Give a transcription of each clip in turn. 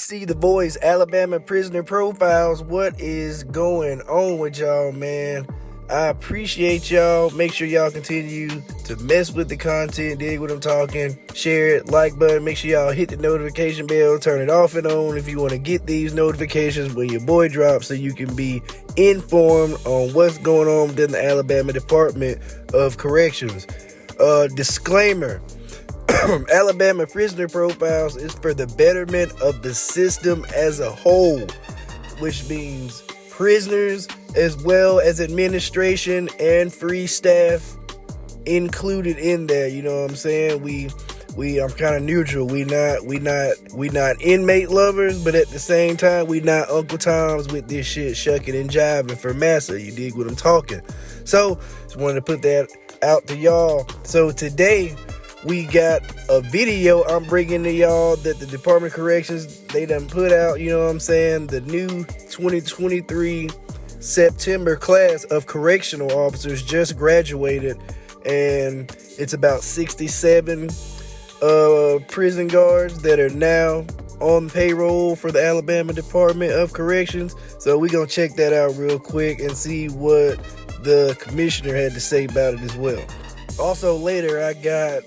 ABC The Voice, Alabama Prisoner Profiles. What is going on with y'all, man? I appreciate y'all. Make sure y'all continue to mess with the content, dig what I'm talking, share it, like button. Make sure y'all hit the notification bell, turn it off and on if you want to get these notifications when your boy drops, so you can be informed on what's going on within the Alabama Department of Corrections. Disclaimer. Alabama Prisoner Profiles is for the betterment of the system as a whole, which means prisoners as well as administration and free staff included in there. You know what I'm saying? I'm kind of neutral. We not inmate lovers, but at the same time, we not Uncle Toms with this shit shucking and jiving for massa. You dig what I'm talking? So just wanted to put that out to y'all. So today we got a video I'm bringing to y'all that the Department of Corrections, they done put out, you know what I'm saying? The new 2023 September class of correctional officers just graduated, and it's about 67 prison guards that are now on payroll for the Alabama Department of Corrections. So we're going to check that out real quick and see what the commissioner had to say about it as well. Also later, I got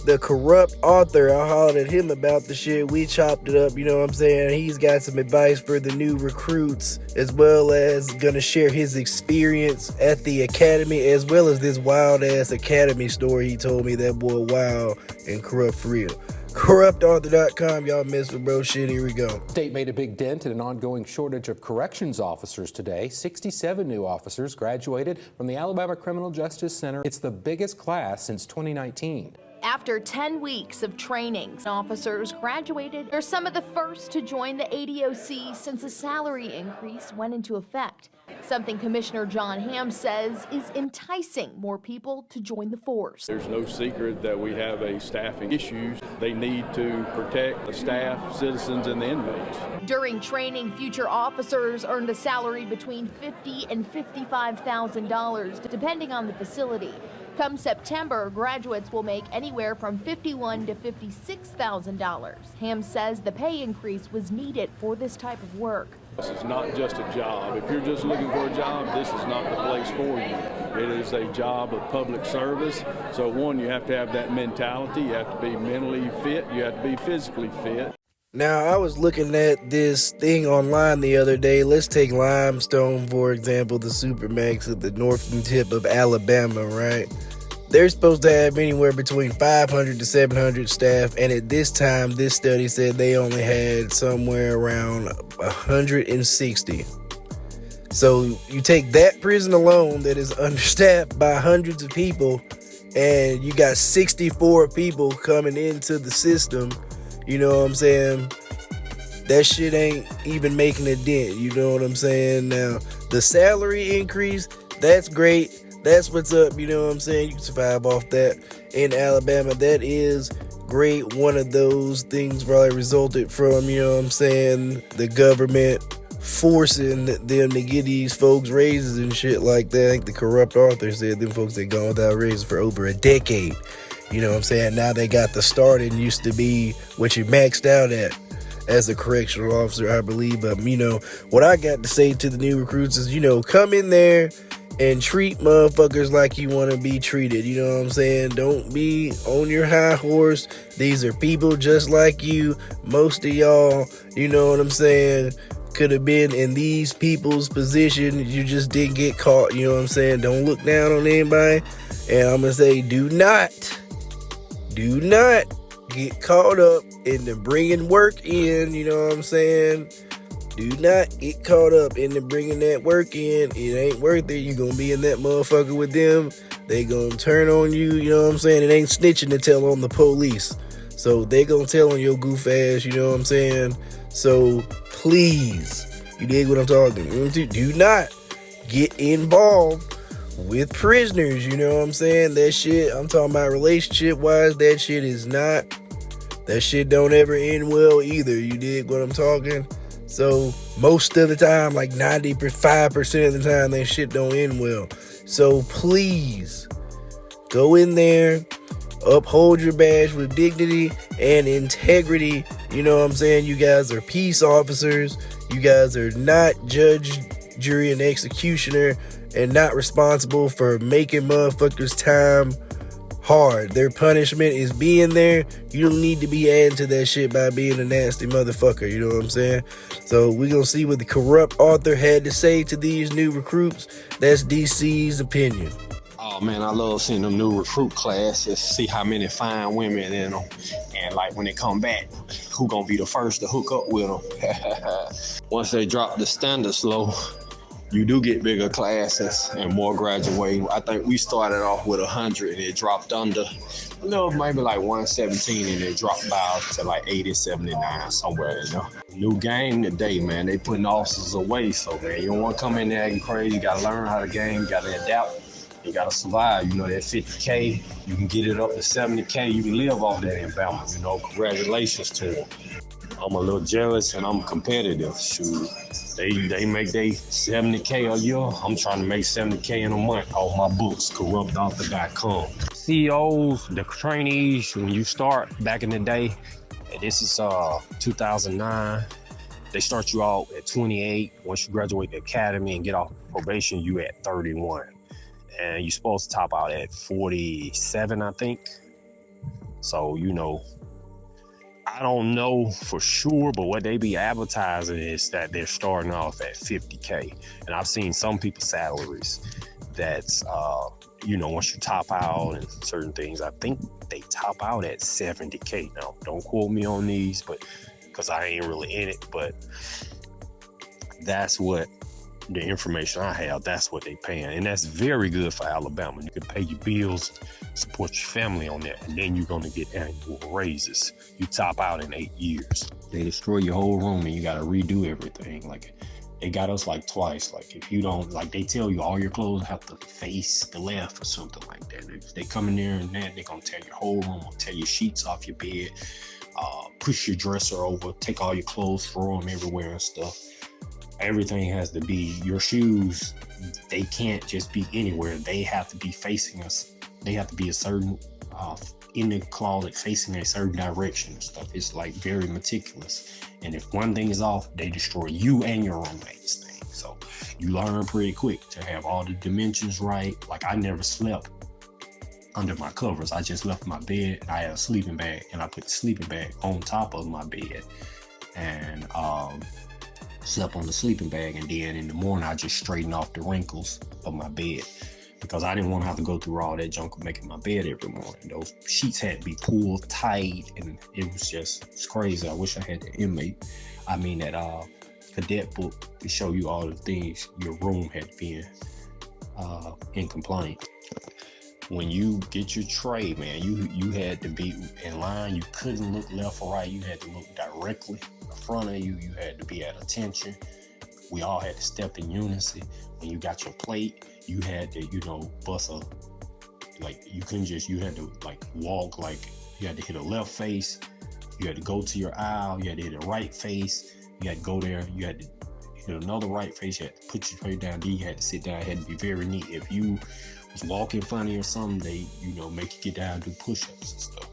the corrupt author. I hollered at him about the shit. We chopped it up, you know what I'm saying? He's got some advice for the new recruits, as well as gonna share his experience at the academy, as well as this wild ass academy story he told me. That boy wild and corrupt for real. CorruptAuthor.com. Y'all mess with bro shit. Here we go. State made a big dent in an ongoing shortage of corrections officers today. 67 new officers graduated from the Alabama Criminal Justice Center. It's the biggest class since 2019. After 10 weeks of training, officers graduated. They're some of the first to join the ADOC since a salary increase went into effect. Something Commissioner John Hamm says is enticing more people to join the force. There's no secret that we have a staffing issues. They need to protect the staff, citizens, and the inmates. During training, future officers earned a salary between $50,000 and $55,000, depending on the facility. Come September, graduates will make anywhere from $51,000 to $56,000. Hamm says the pay increase was needed for this type of work. This is not just a job. If you're just looking for a job, this is not the place for you. It is a job of public service. So one, you have to have that mentality. You have to be mentally fit. You have to be physically fit. Now, I was looking at this thing online the other day. Let's take Limestone, for example, the Supermax at the northern tip of Alabama, right? They're supposed to have anywhere between 500 to 700 staff, and at this time, this study said they only had somewhere around 160. So you take that prison alone that is understaffed by hundreds of people, and you got 64 people coming into the system. You know what I'm saying? That shit ain't even making a dent. You know what I'm saying? Now, the salary increase, that's great. That's what's up. You know what I'm saying? You can survive off that in Alabama. That is great. One of those things probably resulted from, you know what I'm saying, the government forcing them to get these folks raises and shit like that. I think the corrupt author said them folks had gone without raises for over a decade. You know what I'm saying? Now they got the start, and used to be what you maxed out at as a correctional officer, I believe. But, you know, what I got to say to the new recruits is, you know, come in there and treat motherfuckers like you want to be treated. You know what I'm saying? Don't be on your high horse. These are people just like you. Most of y'all, you know what I'm saying, could have been in these people's position. You just didn't get caught. You know what I'm saying? Don't look down on anybody. And I'm going to say, do not get caught up in the bringing work in. You know what I'm saying? Do not get caught up in the bringing that work in. It ain't worth it. You're going to be in that motherfucker with them. They going to turn on you. You know what I'm saying? It ain't snitching to tell on the police. So they going to tell on your goof ass. You know what I'm saying? So please, you dig what I'm talking about? Do not get involved with prisoners. You know what I'm saying? That shit, I'm talking about relationship wise, that shit don't ever end well either. You dig what I'm talking? So most of the time, like 95% of the time, that shit don't end well. So please go in there, uphold your badge with dignity and integrity. You know what I'm saying? You guys are peace officers. You guys are not judge, jury, and executioner, and not responsible for making motherfuckers' time hard. Their punishment is being there. You don't need to be adding to that shit by being a nasty motherfucker. You know what I'm saying? So we're going to see what the corrupt author had to say to these new recruits. That's DC's opinion. Oh man, I love seeing them new recruit classes, see how many fine women in them, and like when they come back, who gonna be the first to hook up with them? Once they drop the standards low, you do get bigger classes and more graduating. I think we started off with 100 and it dropped under, maybe like 117, and it dropped by to like 80, 79 somewhere, New game today, man. They putting officers away, so man, you don't want to come in there acting crazy. You gotta learn how to game, you gotta adapt. You gotta survive, that 50K, you can get it up to 70K, you can live off that in Bama, congratulations to them. I'm a little jealous and I'm competitive, shoot. They make they 70K a year, I'm trying to make 70K in a month off my books, corruptauthor.com. CEOs, the trainees, when you start back in the day, this is 2009, they start you out at 28. Once you graduate the academy and get off probation, you at 31. And you're supposed to top out at 47, I think. So, I don't know for sure, but what they be advertising is that they're starting off at 50K. And I've seen some people's salaries that's, once you top out and certain things, I think they top out at 70K. Now, don't quote me on these, but because I ain't really in it, but that's what the information I have, that's what they paying. And that's very good for Alabama. You can pay your bills, support your family on that, and then you're going to get annual raises. You top out in 8 years. They destroy your whole room and you got to redo everything. Like, they got us like twice. Like, if you don't, like, they tell you all your clothes have to face the left or something like that. If they come in there and that, they're going to tear your whole room, tear your sheets off your bed, push your dresser over, take all your clothes, throw them everywhere and stuff. Everything has to be, your shoes, they can't just be anywhere. They have to be facing us. They have to be a certain, in the closet, facing a certain direction and stuff. It's like very meticulous. And if one thing is off, they destroy you and your roommate's thing. So you learn pretty quick to have all the dimensions right. Like, I never slept under my covers. I just left my bed and I had a sleeping bag, and I put the sleeping bag on top of my bed. And, slept on the sleeping bag, and then in the morning I just straightened off the wrinkles of my bed because I didn't want to have to go through all that junk of making my bed every morning. Those sheets had to be pulled tight, and it's crazy. I wish I had the that cadet book to show you all the things your room had to be in compliance. When you get your tray, man, you had to be in line. You couldn't look left or right. You had to look directly in front of you. You had to be at attention. We all had to step in unison. When you got your plate, you had to, bust you couldn't just, you had to walk, you had to hit a left face. You had to go to your aisle. You had to hit a right face. You had to go there. You had to hit another right face. You had to put your tray down. Then you had to sit down. It had to be very neat. If you was walking funny or something, they, make you get down and do push-ups and stuff.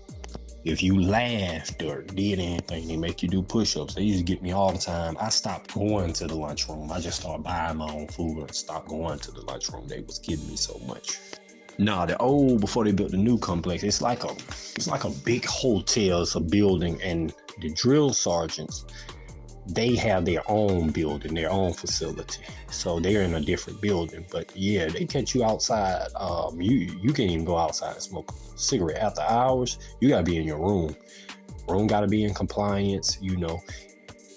If you laughed or did anything, they make you do push-ups. They used to get me all the time. I stopped going to the lunchroom. I just started buying my own food and stopped going to the lunchroom. They was kidding me so much. No, before they built the new complex, it's like a big hotel. It's a building, and the drill sergeants, they have their own building, their own facility. So they're in a different building. But yeah, they catch you outside. You can't even go outside and smoke a cigarette after hours. You gotta be in your room. Room gotta be in compliance.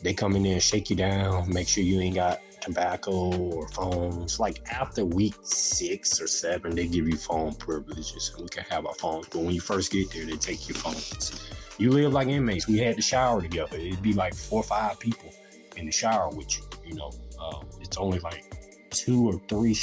They come in there and shake you down, make sure you ain't got tobacco or phones. Like after week 6 or 7, they give you phone privileges, and we can have our phones. But when you first get there, they take your phones. You live like inmates. We had to shower together. It'd be like 4 or 5 people in the shower with you. It's only like 2 or 3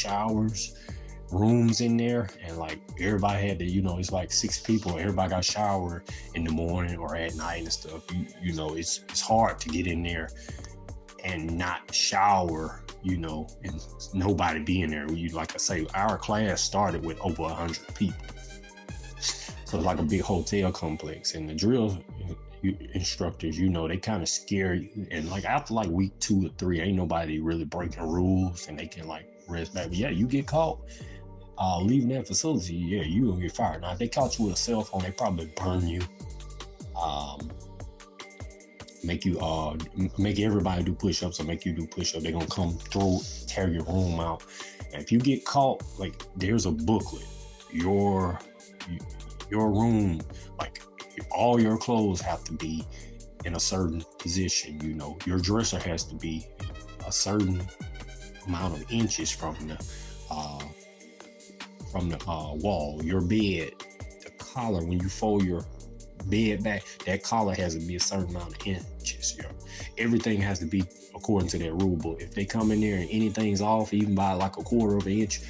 rooms in there, and like everybody had to, it's like 6 people. Everybody got showered in the morning or at night and stuff. It's hard to get in there and not shower, and nobody be in there. Like I say, our class started with over 100 people. So it's like a big hotel complex, and the drill instructors, they kind of scare you. And like after like week 2 or 3, ain't nobody really breaking rules and they can like rest back. But yeah, you get caught leaving that facility, yeah, you gonna get fired. Now if they caught you with a cell phone, they probably burn you. Make everybody do push-ups or make you do push-ups. They're gonna come tear your room out. And if you get caught, like there's a booklet. Your room, like all your clothes have to be in a certain position. Your dresser has to be a certain amount of inches from the wall. Your bed, the collar, when you fold your bed back, that collar has to be a certain amount of inches. Everything has to be according to that rule book. If they come in there and anything's off, even by like a quarter of an inch,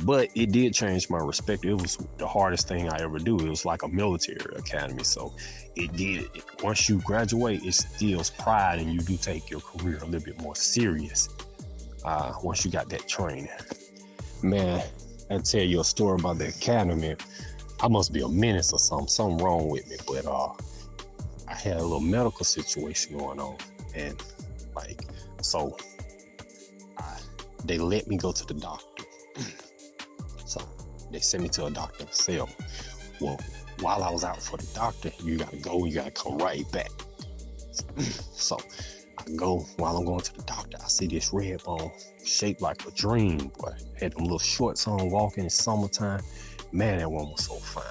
but it did change my perspective. It was the hardest thing I ever do. It was like a military academy. So it did. Once you graduate, it instills pride and you do take your career a little bit more serious. Once you got that training. Man, I'll tell you a story about the academy. I must be a menace or something wrong with me. But I had a little medical situation going on. And they let me go to the doctor. So they sent me to a doctor themselves. Well, while I was out for the doctor, you gotta come right back. So I go, while I'm going to the doctor, I see this red bone shaped like a dream, boy. Had them little shorts on walking in summertime. Man, that woman was so fine.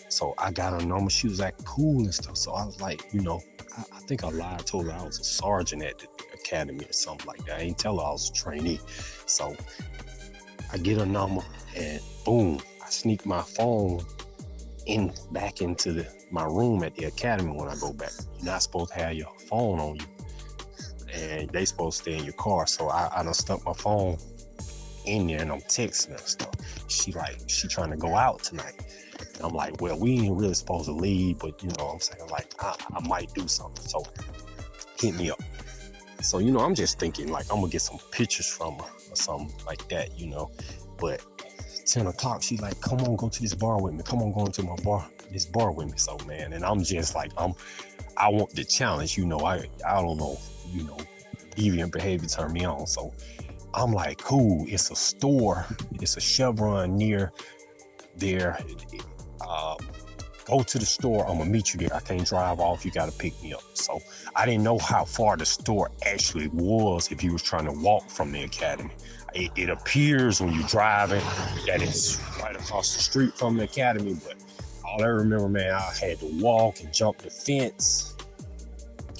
So I got her number. She was acting cool and stuff. So I was like, I think I lied, told her I was a sergeant at the academy or something like that. I ain't tell her I was a trainee. So I get her number and boom, I sneak my phone back into my room at the academy when I go back. You're not supposed to have your phone on you. And they supposed to stay in your car. So I done stuck my phone in there and I'm texting her and stuff. She trying to go out tonight. And I'm like, well, we ain't really supposed to leave, but I'm saying, like, I might do something. So hit me up. So, I'm just thinking like I'm gonna get some pictures from her or something like that, But 10 o'clock, she like, come on, go to this bar with me. Come on, go into this bar with me. So, man, and I'm just like, I want the challenge, I don't know, deviant behavior turned me on. So I'm like, cool, it's a store, it's a Chevron near there. Go to the store, I'm gonna meet you there. I can't drive off, you gotta pick me up. So I didn't know how far the store actually was if you was trying to walk from the academy. It appears when you're driving that it's right across the street from the academy, but all I remember, man, I had to walk and jump the fence.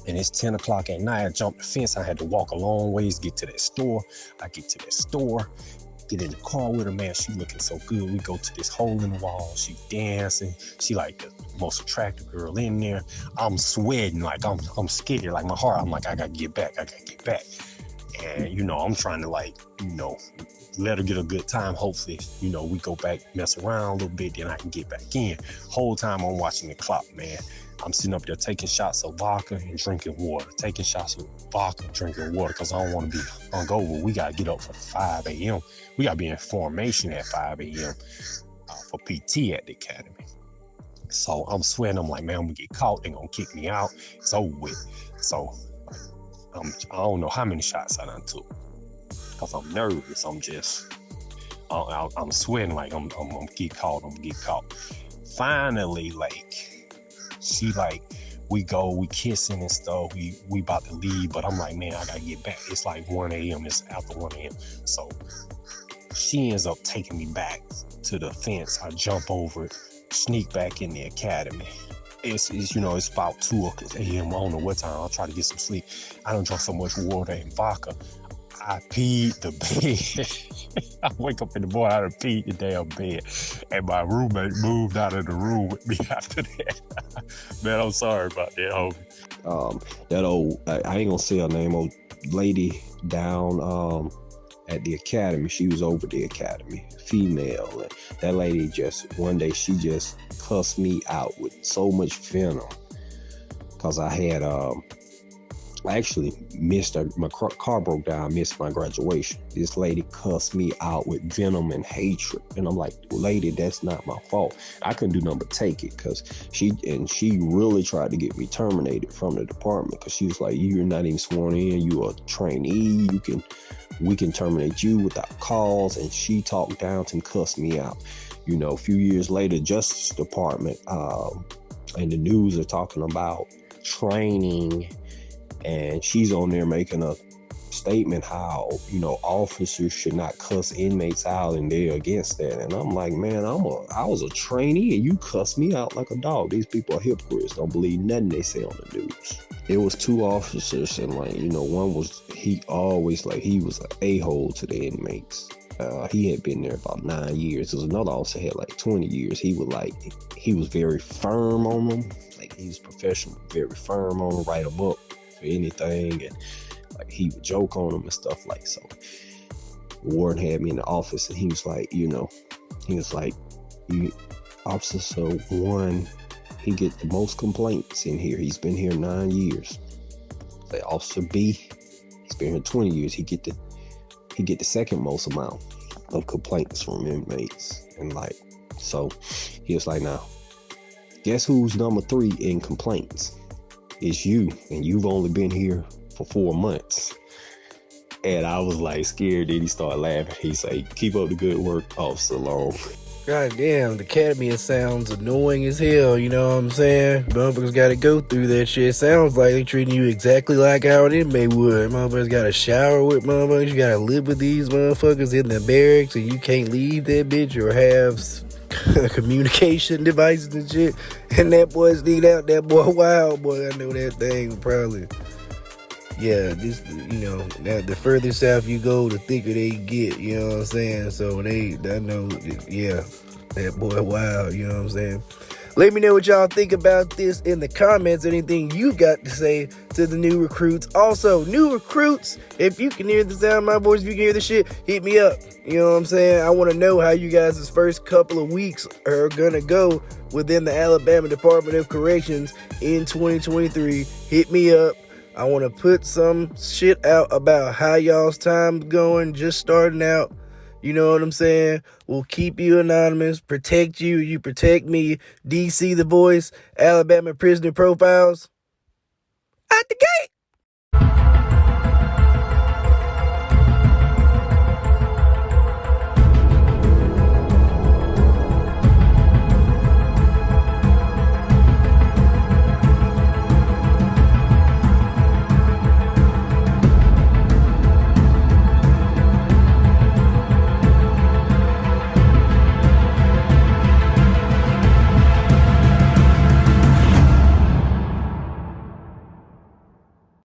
And it's 10 o'clock at night. I jumped the fence. I had to walk a long ways to get to that store. I get to that store, get in the car with her, man. She looking so good. We go to this hole in the wall. She dancing. She like the most attractive girl in there. I'm sweating, like I'm scared. Like my heart, I'm like, I gotta get back. And I'm trying to let her get a good time. Hopefully, we go back, mess around a little bit, then I can get back in. Whole time I'm watching the clock, man. I'm sitting up there taking shots of vodka and drinking water. Taking shots of vodka, drinking water, because I don't want to be hungover. We got to get up for 5 a.m. We got to be in formation at 5 a.m. For PT at the academy. So I'm sweating. I'm like, man, I'm going to get caught. They're going to kick me out. It's over with. So I don't know how many shots I done took, because I'm nervous. I'm sweating like I'm going to get caught. Finally, we kissing and stuff. We about to leave, but I'm like, man, I gotta get back. It's like 1 a.m. It's after 1 a.m. So she ends up taking me back to the fence. I jump over it, sneak back in the academy. It's about 2 a.m. I don't know what time. I'll try to get some sleep. I don't drink so much water and vodka. I peed the bed. I wake up in the morning, I done peed the damn bed. And my roommate moved out of the room with me after that. Man, I'm sorry about that, homie. That old, I ain't gonna say her name, old lady down at the academy. She was over the academy, female. And that lady one day, she just cussed me out with so much venom. Because I had I actually missed my car broke down. I missed my graduation. This lady cussed me out with venom and hatred. And I'm like, lady, that's not my fault. I couldn't do nothing but take it because she really tried to get me terminated from the department because she was like, you're not even sworn in. You are a trainee. We can terminate you without cause. And she talked down to and cussed me out. You know, a few years later, Justice Department and the news are talking about training. And she's on there making a statement how, you know, officers should not cuss inmates out and they're against that. And I'm like, man, I was a trainee and you cuss me out like a dog. These people are hypocrites, don't believe nothing they say on the news. There was 2 officers and like, you know, one was, he was an a-hole to the inmates. He had been there about 9 years. There was another officer had like 20 years. He was very firm on them. Like he was professional, very firm on them, write them up for anything, and like he would joke on them and stuff like so. The warden had me in the office and he was like, you Officer 1, he gets the most complaints in here. He's been here 9 years. Say Officer B, he's been here 20 years. He get the second most amount of complaints from inmates. And like, so he was like, now, guess who's number 3 in complaints? It's you, and you've only been here for 4 months. And I was like scared. Then he started laughing. He said, keep up the good work, Officer Long. God damn, the academy sounds annoying as hell, you know what I'm saying? Motherfuckers gotta go through that shit. Sounds like they treating you exactly like how an inmate would. Motherfuckers gotta shower with motherfuckers. You gotta live with these motherfuckers in the barracks and you can't leave that bitch or have communication devices and shit. And that boy sneaked out, that boy wild boy. I know that thing probably, yeah, just, you know, the further south you go, the thicker they get, you know what I'm saying? So I know, yeah, that boy wild, you know what I'm saying? Let me know what y'all think about this in the comments. Anything you got to say to the new recruits. Also, new recruits, if you can hear the sound of my voice, if you can hear the shit, hit me up. You know what I'm saying? I want to know how you guys' first couple of weeks are going to go within the Alabama Department of Corrections in 2023. Hit me up. I want to put some shit out about how y'all's time's going, just starting out. You know what I'm saying? We'll keep you anonymous, protect you, you protect me. DC the Voice, Alabama Prisoner Profiles. Out the gate!